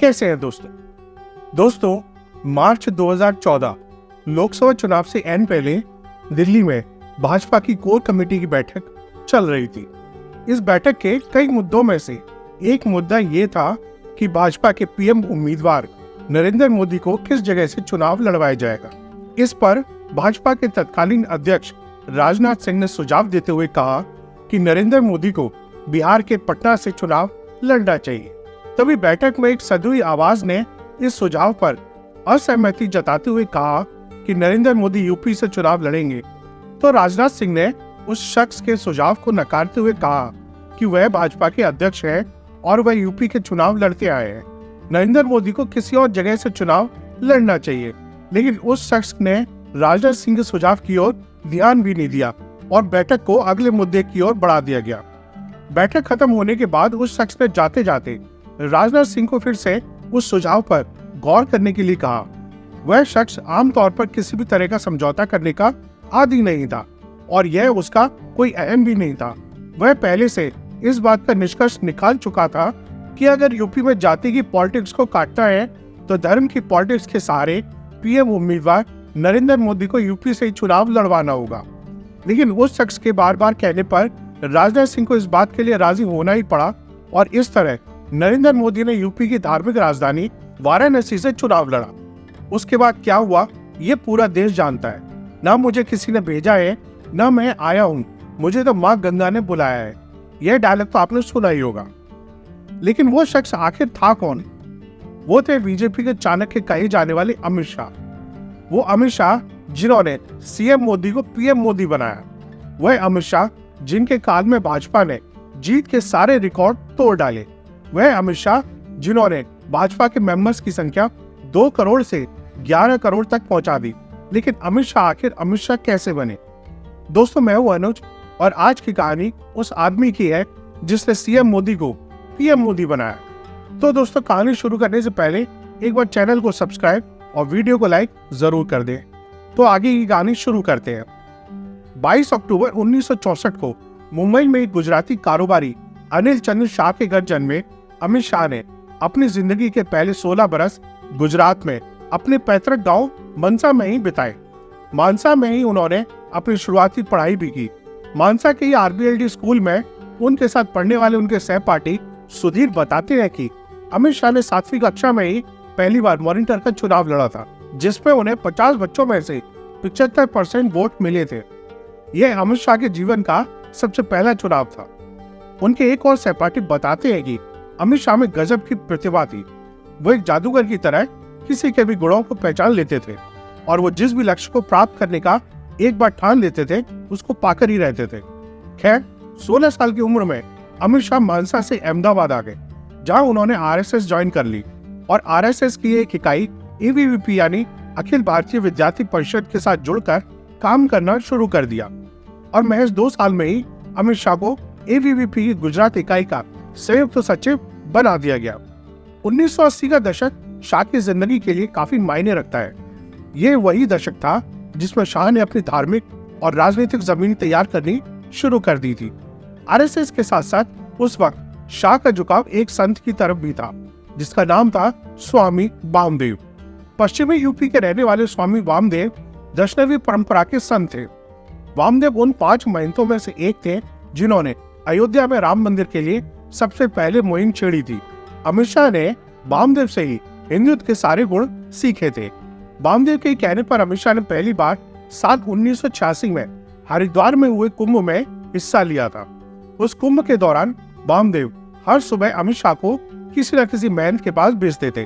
कैसे हैं दोस्तों मार्च 2014 लोकसभा चुनाव से एन पहले दिल्ली में भाजपा की कोर कमेटी की बैठक चल रही थी। इस बैठक के कई मुद्दों में से एक मुद्दा ये था कि भाजपा के पीएम उम्मीदवार नरेंद्र मोदी को किस जगह से चुनाव लड़वाया जाएगा। इस पर भाजपा के तत्कालीन अध्यक्ष राजनाथ सिंह ने सुझाव देते हुए कहा कि नरेंद्र मोदी को बिहार के पटना से चुनाव लड़ना चाहिए। तभी बैठक में एक सदुई आवाज ने इस सुझाव पर असहमति जताते हुए कहा कि नरेंद्र मोदी यूपी से चुनाव लड़ेंगे। तो राजनाथ सिंह ने उस शख्स के सुझाव को नकारते हुए कहा कि वह भाजपा के अध्यक्ष हैं और वह यूपी के चुनाव लड़ते आए हैं। नरेंद्र मोदी को किसी और जगह से चुनाव लड़ना चाहिए। लेकिन उस शख्स ने राजनाथ सिंह के सुझाव की ओर ध्यान भी नहीं दिया और बैठक को अगले मुद्दे की ओर बढ़ा दिया गया। बैठक खत्म होने के बाद उस शख्स ने जाते जाते राजनाथ सिंह को फिर से उस सुझाव पर गौर करने के लिए कहा। वह शख्स आमतौर पर किसी भी तरह का समझौता करने का आदी नहीं था और यह उसका कोई अहम भी नहीं था। वह पहले से इस बात का निष्कर्ष निकाल चुका था कि अगर यूपी में जाति की पॉलिटिक्स को काटना है तो धर्म की पॉलिटिक्स के सहारे पीएम उम्मीदवार नरेंद्र मोदी को यूपी से ही चुनाव लड़वाना होगा। लेकिन उस शख्स के बार बार कहने पर राजनाथ सिंह को इस बात के लिए राजी होना ही पड़ा और इस तरह नरेंद्र मोदी ने यूपी की धार्मिक राजधानी वाराणसी से चुनाव लड़ा। उसके बाद क्या हुआ ये पूरा देश जानता है। ना मुझे किसी ने भेजा है ना मैं आया हूँ, मुझे तो माँ गंगा ने बुलाया है। यह डायलॉग तो आपने सुना ही होगा। लेकिन वो शख्स आखिर था कौन? वो थे बीजेपी के चाणक्य कहे जाने वाले अमित शाह। वो अमित शाह जिन्होंने सीएम मोदी को पीएम मोदी बनाया। वह अमित शाह जिनके काल में भाजपा ने जीत के सारे रिकॉर्ड तोड़ डाले। वह अमित शाह जिन्होंने भाजपा के मेंबर्स की संख्या 2 करोड़ से 11 करोड़ तक पहुंचा दी। लेकिन अमित शाह आखिर अमित शाह कैसे बने? दोस्तों, मैं हूं अनुज और आज की कहानी उस आदमी की है जिसने सीएम मोदी को पीएम मोदी बनाया। तो दोस्तों, कहानी शुरू करने से पहले एक बार चैनल को सब्सक्राइब और वीडियो को लाइक जरूर कर दें। तो आगे की कहानी शुरू करते हैं। 22 अक्टूबर 1964 को मुंबई में एक गुजराती कारोबारी अनिल चंद्र शाह के घर जन्मे अमित शाह ने अपनी जिंदगी के पहले 16 बरस गुजरात में अपने पैतृक गांव मानसा में ही बिताए। मानसा में ही उन्होंने अपनी शुरुआती पढ़ाई भी की। मानसा के आरबीएलडी स्कूल में उनके साथ पढ़ने वाले उनके सहपाठी सुधीर बताते हैं कि अमित शाह ने 7वीं कक्षा में ही पहली बार मॉनिटर का चुनाव लड़ा था, जिसमें उन्हें 50 बच्चों में से 75% वोट मिले थे। यह अमित शाह के जीवन का सबसे पहला चुनाव था। उनके एक और सहपाठी बताते हैं कि अमित शाह में गजब की प्रतिभा थी। वो एक जादूगर की तरह किसी के भी गुणों को पहचान लेते थे और वो जिस भी लक्ष्य को प्राप्त करने का एक बार ठान लेते थे उसको पाकर ही रहते थे। खैर, 16 साल की उम्र में अमित शाह मानसा से अहमदाबाद आ गए, जहां उन्होंने आरएसएस ज्वाइन कर ली और आरएसएस की एक इकाई एबीवीपी यानी अखिल भारतीय विद्यार्थी परिषद के साथ जुड़कर काम करना शुरू कर दिया और महज 2 साल में ही अमित शाह को एबीवीपी की गुजरात इकाई का संयुक्त सचिव बना दिया गया। 1980 का दशक शाह की जिंदगी के लिए काफी मायने रखता है। ये वही दशक था जिसमें शाह ने अपनी धार्मिक और राजनीतिक जमीन तैयार करनी शुरू कर दी थी। आरएसएस के साथ साथ उस वक्त शाह का झुकाव एक संत की तरफ भी था जिसका नाम था स्वामी वामदेव। पश्चिमी यूपी के रहने वाले स्वामी वामदेव वैष्णवी परंपरा के संत थे। वामदेव उन 5 महंतों में से एक थे जिन्होंने अयोध्या में राम मंदिर के लिए सबसे पहले मुहिम छेड़ी थी। अमित शाह ने वामदेव से ही हिंदुत्व के सारे गुण सीखे थे। वामदेव के कहने पर अमित शाह ने पहली बार साल 1986 में हरिद्वार में हुए कुंभ में हिस्सा लिया था। उस कुंभ के दौरान वामदेव हर सुबह अमित शाह को किसी न किसी महंत के पास भेजते थे।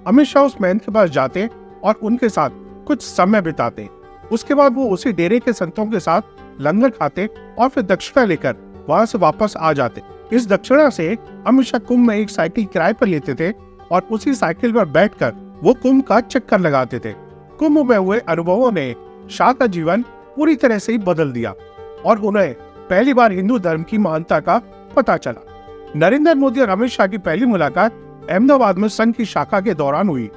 अमित शाह उस महंत के पास जाते और उनके साथ कुछ समय बिताते। उसके बाद वो उसी डेरे के संतों के साथ लंगर खाते और फिर दक्षिणा लेकर वहां से वापस आ जाते। इस दक्षिणा से अमित शाह कुंभ में एक साइकिल किराए पर लेते थे और उसी साइकिल पर बैठकर वो कुंभ का चक्कर लगाते थे। कुंभ में हुए अनुभवों ने शाह का जीवन पूरी तरह से ही बदल दिया और उन्हें पहली बार हिंदू धर्म की महानता का पता चला। नरेंद्र मोदी और अमित शाह की पहली मुलाकात अहमदाबाद में संघ की शाखा के दौरान हुई।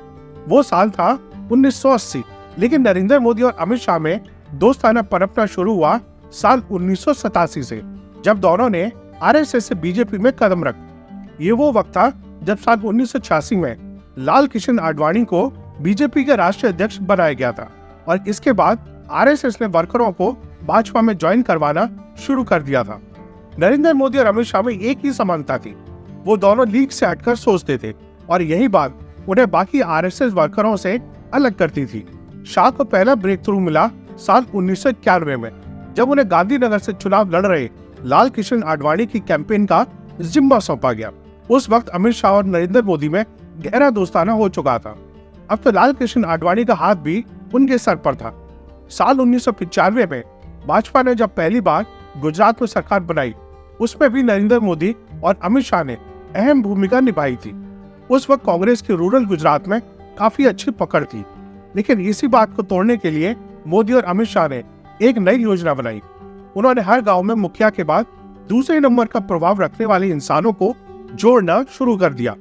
वो साल था 1980, लेकिन नरेंद्र मोदी और अमित शाह में दोस्ताना परंपरा शुरू हुआ साल 1987 से, जब दोनों ने आरएसएस से बीजेपी में कदम रखा। ये वो वक्त था जब साल 1986 में लाल कृष्ण आडवाणी को बीजेपी के राष्ट्रीय अध्यक्ष बनाया गया था और इसके बाद आरएसएस ने वर्करों को भाजपा में ज्वाइन करवाना शुरू कर दिया था। नरेंद्र मोदी और अमित शाह में एक ही समानता थी, वो दोनों लीग से हटकर सोचते थे और यही बात उन्हें बाकी आरएसएस वर्करों से अलग करती थी। शाह को पहला ब्रेक थ्रू मिला साल 1991 में, जब उन्हें गांधीनगर से चुनाव लड़ रहे लाल कृष्ण आडवाणी की कैंपेन का जिम्मा सौंपा गया। उस वक्त अमित शाह और नरेंद्र मोदी में गहरा दोस्ताना हो चुका था। अब तो लाल कृष्ण आडवाणी का हाथ भी उनके सर पर था। साल 1995 में भाजपा ने जब पहली बार गुजरात में सरकार बनाई, उसमें भी नरेंद्र मोदी और अमित शाह ने अहम भूमिका निभाई थी। उस वक्त कांग्रेस की रूरल गुजरात में काफी अच्छी पकड़ थी, लेकिन इसी बात को तोड़ने के लिए मोदी और अमित शाह ने एक नई योजना बनाई। उन्होंने हर गांव में मुखिया के बाद दूसरे नंबर का प्रभाव रखने वाले इंसानों को जोड़ना शुरू कर दिया।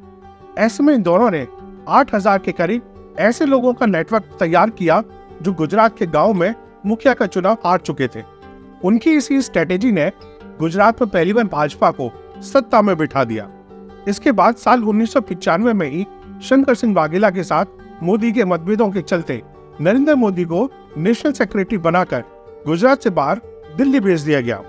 ऐसे में इन दोनों ने 8000 के करीब ऐसे लोगों का नेटवर्क तैयार किया जो गुजरात के गांव में मुखिया का चुनाव हार चुके थे। उनकी इसी स्ट्रेटेजी ने गुजरात में पहली बार भाजपा को सत्ता में बिठा दिया। इसके बाद साल 1995 में ही शंकर सिंह वाघेला के साथ मोदी के मतभेदों के चलते नरेंद्र मोदी को नेशनल सेक्रेटरी बनाकर गुजरात से बाहर दिल्ली भेज दिया गया।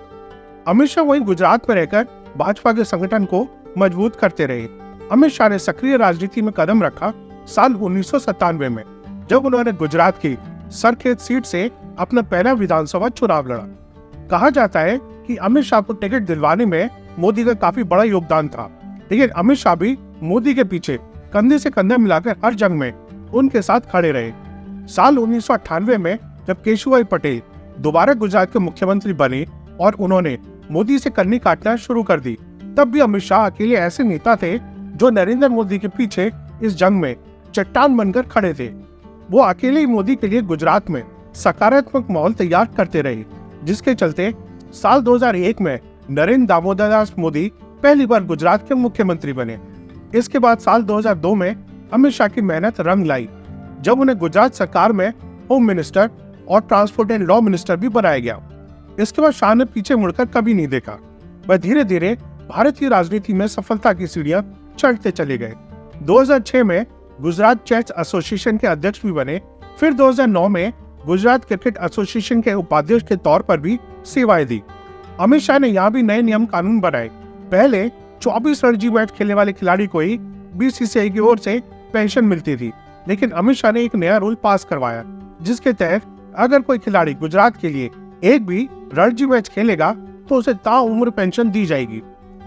अमित शाह वहीं गुजरात में रहकर भाजपा के संगठन को मजबूत करते रहे। अमित शाह ने सक्रिय राजनीति में कदम रखा साल 1997 में, जब उन्होंने गुजरात की सरखेज सीट से अपना पहला विधानसभा चुनाव लड़ा। कहा जाता है कि अमित शाह को टिकट दिलवाने में मोदी का काफी बड़ा योगदान था, लेकिन अमित शाह भी मोदी के पीछे कंधे से कंधा मिलाकर हर जंग में उनके साथ खड़े रहे। साल 1998 में जब केशुभाई पटेल दोबारा गुजरात के मुख्यमंत्री बने और उन्होंने मोदी से कन्नी काटना शुरू कर दी, तब भी अमित शाह अकेले ऐसे नेता थे जो नरेंद्र मोदी के पीछे इस जंग में चट्टान बनकर खड़े थे। वो अकेले ही मोदी के लिए गुजरात में सकारात्मक माहौल तैयार करते रहे, जिसके चलते साल 2001 में नरेंद्र दामोदर दास मोदी पहली बार गुजरात के मुख्यमंत्री बने। इसके बाद साल 2002 में अमित शाह की मेहनत रंग लाई, जब उन्हें गुजरात सरकार में होम मिनिस्टर और ट्रांसपोर्ट एंड लॉ मिनिस्टर भी बनाया गया। इसके बाद शाह ने पीछे मुड़कर कभी नहीं देखा। वह धीरे धीरे भारतीय राजनीति में सफलता की सीढ़ियां चढ़ते चले गए। 2006 में गुजरात चेस एसोसिएशन के अध्यक्ष भी बने। फिर 2009 में गुजरात क्रिकेट एसोसिएशन के उपाध्यक्ष के तौर पर भी सेवाएं दी। अमित शाह ने यहाँ भी नए नियम कानून बनाए। पहले 24 रणजी मैच खेलने वाले खिलाड़ी को ही बीसीसीआई की ओर से पेंशन मिलती थी, लेकिन अमित शाह ने एक नया रूल पास करवाया, जिसके तहत अगर कोई खिलाड़ी गुजरात के लिए एक भी रणजी मैच खेलेगा तो उसे ताउम्र पेंशन दी जाएगी।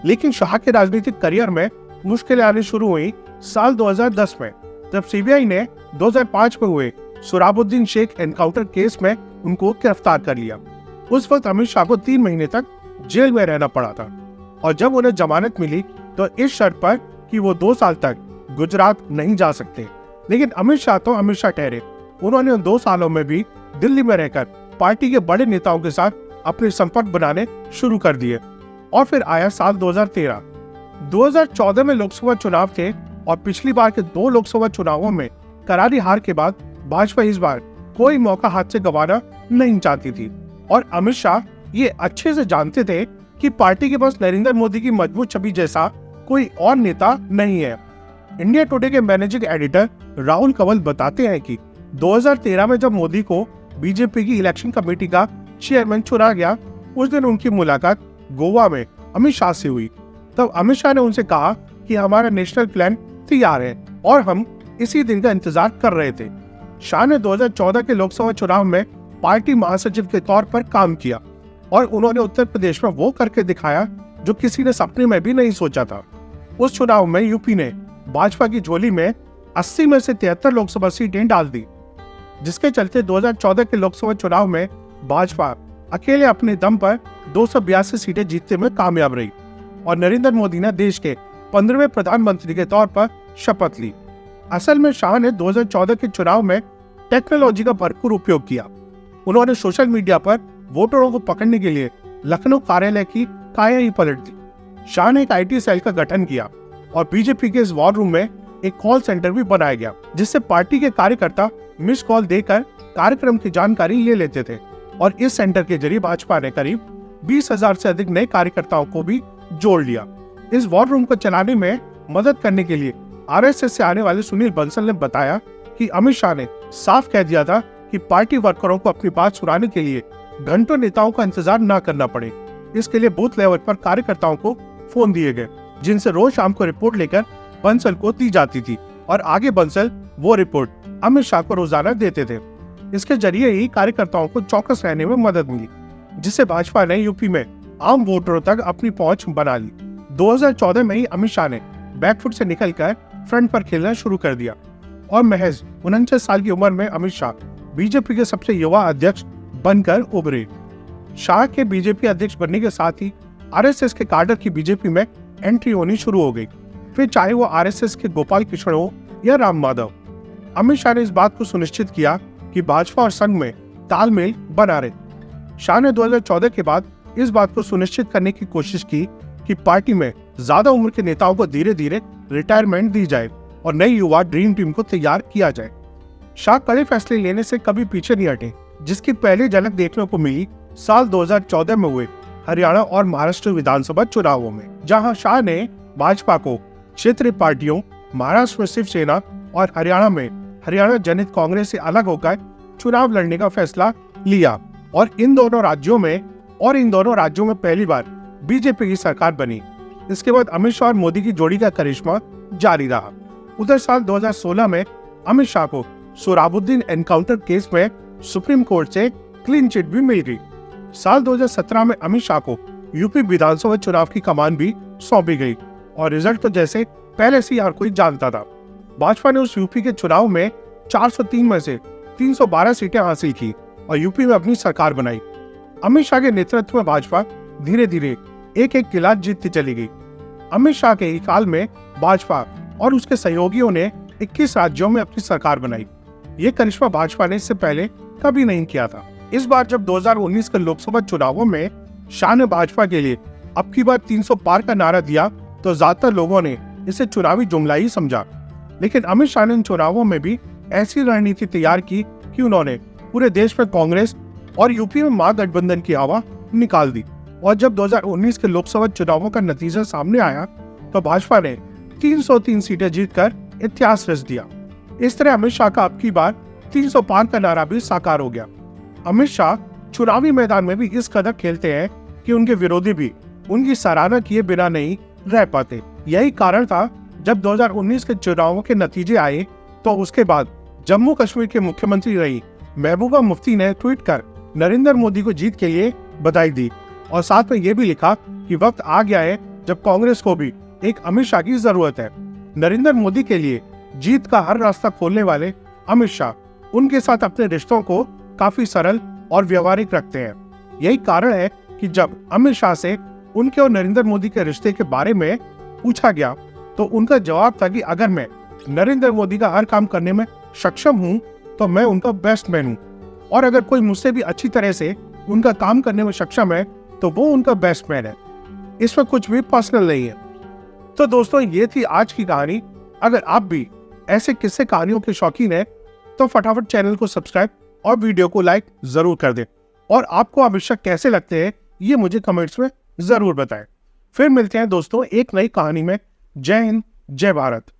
लेकिन शाह के राजनीतिक करियर में मुश्किलें आनी शुरू हुई साल 2010 में, जब सीबीआई ने 2005 में हुए सोहराबुद्दीन शेख एनकाउंटर केस में उनको गिरफ्तार कर लिया। उस वक्त अमित शाह को 3 महीने तक जेल में रहना पड़ा था और जब उन्हें जमानत मिली तो इस शर्त पर कि वो 2 साल तक गुजरात नहीं जा सकते। लेकिन अमित शाह तो अमित शाह ठहरे। उन्होंने उन 2 सालों में भी दिल्ली में रहकर पार्टी के बड़े नेताओं के साथ अपने संपर्क बनाने शुरू कर दिए। और फिर आया साल 2013। 2014 में लोकसभा चुनाव थे और पिछली बार के 2 लोकसभा चुनावों में करारी हार के बाद भाजपा इस बार कोई मौका हाथ से गंवाना नहीं चाहती थी और अमित शाह ये अच्छे से जानते थे कि पार्टी के पास नरेंद्र मोदी की मजबूत छवि जैसा कोई और नेता नहीं है। इंडिया टुडे के मैनेजिंग एडिटर राहुल कंवल बताते हैं कि 2013 में जब मोदी को बीजेपी की इलेक्शन कमेटी का चेयरमैन चुना गया, उस दिन उनकी मुलाकात गोवा में अमित शाह से हुई। तब अमित शाह ने उनसे कहा कि हमारा नेशनल प्लान तैयार है और हम इसी दिन का इंतजार कर रहे थे। शाह ने 2014 के लोकसभा चुनाव में पार्टी महासचिव के तौर पर काम किया और उन्होंने उत्तर प्रदेश में वो करके दिखाया जो किसी ने सपने में भी नहीं सोचा था। उस चुनाव में यूपी ने भाजपा की झोली में 80 में से 73 लोकसभा सीटें डाल दी, जिसके चलते 2014 के लोकसभा चुनाव में भाजपा अकेले अपने दम पर 282 सीटें जीतने में कामयाब रही और नरेंद्र मोदी ने देश के 15वें प्रधानमंत्री के तौर पर शपथ ली। असल में शाह ने 2014 के चुनाव में टेक्नोलॉजी का भरपूर उपयोग किया। उन्होंने सोशल मीडिया पर वोटरों को पकड़ने के लिए लखनऊ कार्यालय की काया ही पलट दी। शाह ने एक IT सेल का गठन किया और बीजेपी के इस वॉर रूम में एक कॉल सेंटर भी बनाया गया, जिससे पार्टी के कार्यकर्ता मिस कॉल देकर कार्यक्रम की जानकारी ले लेते थे और इस सेंटर के जरिए भाजपा ने करीब 20,000 से अधिक नए कार्यकर्ताओं को भी जोड़ लिया। इस वॉर रूम को चलाने में मदद करने के लिए आरएसएस से आने वाले सुनील बंसल ने बताया कि अमित शाह ने साफ कह दिया था कि पार्टी वर्करों को अपनी बात सुनाने के लिए घंटों नेताओं का इंतजार न करना पड़े। इसके लिए बूथ लेवल पर कार्यकर्ताओं को फोन दिए गए, जिनसे रोज शाम को रिपोर्ट लेकर बंसल को दी जाती थी और आगे बंसल वो रिपोर्ट अमित शाह को रोजाना देते थे। इसके जरिए ही कार्यकर्ताओं को चौकस रहने में मदद मिली, जिससे भाजपा ने यूपी में आम वोटरों तक अपनी पहुंच बना ली। 2014 में ही अमित शाह ने बैकफुट से निकलकर फ्रंट पर खेलना शुरू कर दिया और महज 49 साल की उम्र में अमित शाह बीजेपी के सबसे युवा अध्यक्ष बनकर उभरे। शाह के बीजेपी अध्यक्ष बनने के साथ ही आरएसएस के काडर की बीजेपी में एंट्री होनी शुरू हो गई, फिर चाहे वो आरएसएस के गोपाल कृष्ण हो या राम माधव। अमित शाह ने इस बात को सुनिश्चित किया कि भाजपा और संघ में तालमेल बना रहे। शाह ने 2014 के बाद इस बात को सुनिश्चित करने की कोशिश की कि पार्टी में ज्यादा उम्र के नेताओं को धीरे धीरे रिटायरमेंट दी जाए और नई युवा ड्रीम टीम को तैयार किया जाए। शाह कड़े फैसले लेने से कभी पीछे नहीं हटे, जिसकी पहली झलक देखने को मिली साल 2014 में हुए हरियाणा और महाराष्ट्र विधानसभा चुनावों में, जहां शाह ने भाजपा को क्षेत्रीय पार्टियों, महाराष्ट्र में शिवसेना और हरियाणा में हरियाणा जनहित कांग्रेस से अलग होकर चुनाव लड़ने का फैसला लिया और इन दोनों राज्यों में पहली बार बीजेपी की सरकार बनी। इसके बाद अमित शाह और मोदी की जोड़ी का करिश्मा जारी रहा। उधर साल 2016 में अमित शाह को सोहराबुद्दीन एनकाउंटर केस में सुप्रीम कोर्ट से क्लीन चिट भी मिल गई। साल 2017 में अमित शाह को यूपी विधानसभा चुनाव की कमान भी सौंपी गई और रिजल्ट तो जैसे पहले से हर कोई जानता था। भाजपा ने उस यूपी के चुनाव में 403 में से 312 सीटें हासिल की और यूपी में अपनी सरकार बनाई। अमित शाह के नेतृत्व में भाजपा धीरे धीरे एक एक किला जीतती चली गई। अमित शाह के ही काल में भाजपा और उसके सहयोगियों ने 21 राज्यों में अपनी सरकार बनाई। ये करिश्मा भाजपा ने इससे पहले कभी नहीं किया था। इस बार जब 2019 के लोकसभा चुनावों में शाह ने भाजपा के लिए अब की बार 300 पार का नारा दिया तो ज्यादातर लोगों ने इसे चुनावी जुमला ही समझा, लेकिन अमित शाह ने इन चुनावों में भी ऐसी रणनीति तैयार की कि उन्होंने पूरे देश में कांग्रेस और यूपी में महागठबंधन की हवा निकाल दी और जब 2019 के लोकसभा चुनावों का नतीजा सामने आया तो भाजपा ने 303 सीटें जीतकर इतिहास रच दिया। इस तरह अमित शाह का अब की बार 300 पार का नारा भी साकार हो गया। अमित शाह चुनावी मैदान में भी इस कदर खेलते हैं कि उनके विरोधी भी उनकी सराहना किए बिना नहीं रह पाते। यही कारण था जब 2019 के चुनावों के नतीजे आए तो उसके बाद जम्मू कश्मीर के मुख्यमंत्री रही महबूबा मुफ्ती ने ट्वीट कर नरेंद्र मोदी को जीत के लिए बधाई दी और साथ में ये भी लिखा कि वक्त आ गया है जब कांग्रेस को भी एक अमित शाह की जरूरत है। नरेंद्र मोदी के लिए जीत का हर रास्ता खोलने वाले अमित शाह उनके साथ अपने रिश्तों को काफी सरल और व्यवहारिक रखते हैं। यही कारण है कि जब अमित शाह से उनके और नरेंद्र मोदी के रिश्ते के बारे में पूछा गया तो उनका जवाब था कि अगर मैं नरेंद्र मोदी का हर काम करने में सक्षम हूं तो मैं उनका बेस्ट मैन हूं और अगर कोई मुझसे भी अच्छी तरह से उनका काम करने में सक्षम है तो वो उनका बेस्ट मैन है। इसमें कुछ भी पर्सनल नहीं है। तो दोस्तों, ये थी आज की कहानी। अगर आप भी ऐसे किस्से कहानियों के शौकीन हैं तो फटाफट चैनल को सब्सक्राइब और वीडियो को लाइक जरूर कर दें और आपको अमित शाह कैसे लगते हैं ये मुझे कमेंट्स में जरूर बताएं। फिर मिलते हैं दोस्तों एक नई कहानी में। जय हिंद, जय भारत।